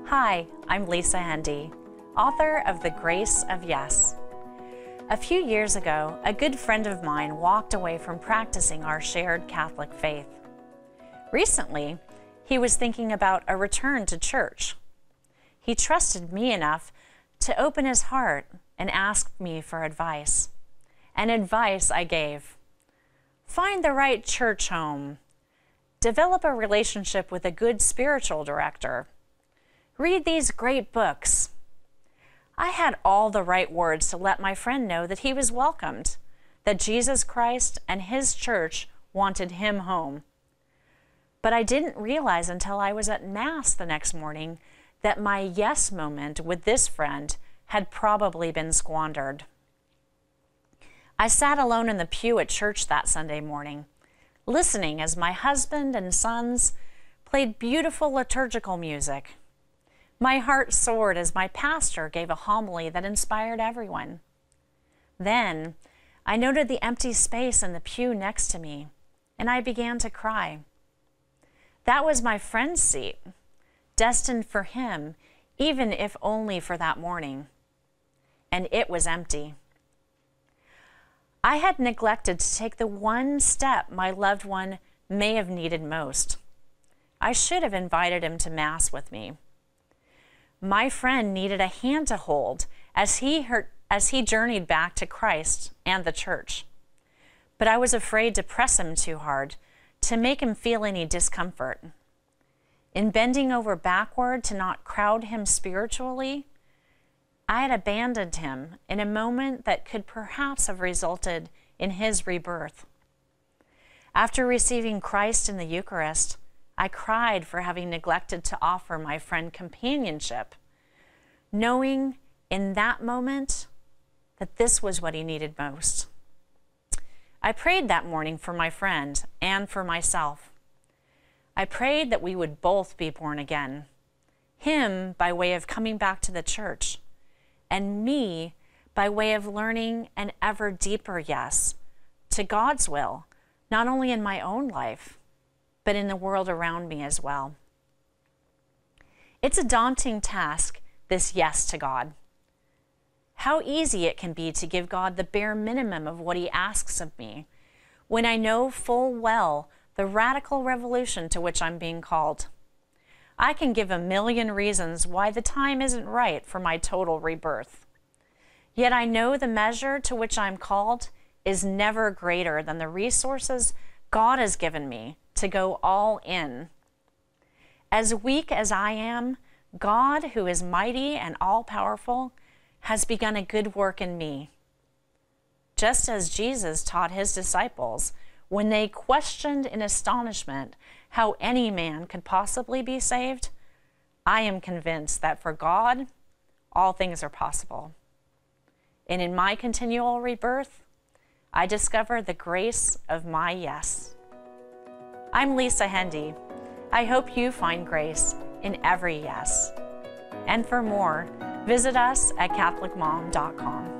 Hi, I'm Lisa Hendy, author of The Grace of Yes. A few years ago, a good friend of mine walked away from practicing our shared Catholic faith. Recently, he was thinking about a return to church. He trusted me enough to open his heart and ask me for advice. And advice I gave. Find the right church home. Develop a relationship with a good spiritual director. Read these great books. I had all the right words to let my friend know that he was welcomed, that Jesus Christ and his church wanted him home. But I didn't realize until I was at Mass the next morning that my yes moment with this friend had probably been squandered. I sat alone in the pew at church that Sunday morning, listening as my husband and sons played beautiful liturgical music. My heart soared as my pastor gave a homily that inspired everyone. Then I noted the empty space in the pew next to me, and I began to cry. That was my friend's seat, destined for him, even if only for that morning. And it was empty. I had neglected to take the one step my loved one may have needed most. I should have invited him to Mass with me. My friend needed a hand to hold as he journeyed back to Christ and the church. But I was afraid to press him too hard, to make him feel any discomfort. In bending over backward to not crowd him spiritually, I had abandoned him in a moment that could perhaps have resulted in his rebirth. After receiving Christ in the Eucharist, I cried for having neglected to offer my friend companionship, knowing in that moment that this was what he needed most. I prayed that morning for my friend and for myself. I prayed that we would both be born again, him by way of coming back to the church, and me by way of learning an ever deeper yes to God's will, not only in my own life, but in the world around me as well. It's a daunting task, this yes to God. How easy it can be to give God the bare minimum of what he asks of me, when I know full well the radical revolution to which I'm being called. I can give a million reasons why the time isn't right for my total rebirth. Yet I know the measure to which I'm called is never greater than the resources God has given me to go all in. As weak as I am, God, who is mighty and all-powerful, has begun a good work in me. Just as Jesus taught his disciples when they questioned in astonishment how any man could possibly be saved, I am convinced that for God, all things are possible. And in my continual rebirth, I discover the grace of my yes. I'm Lisa Hendy. I hope you find grace in every yes. And for more, visit us at CatholicMom.com.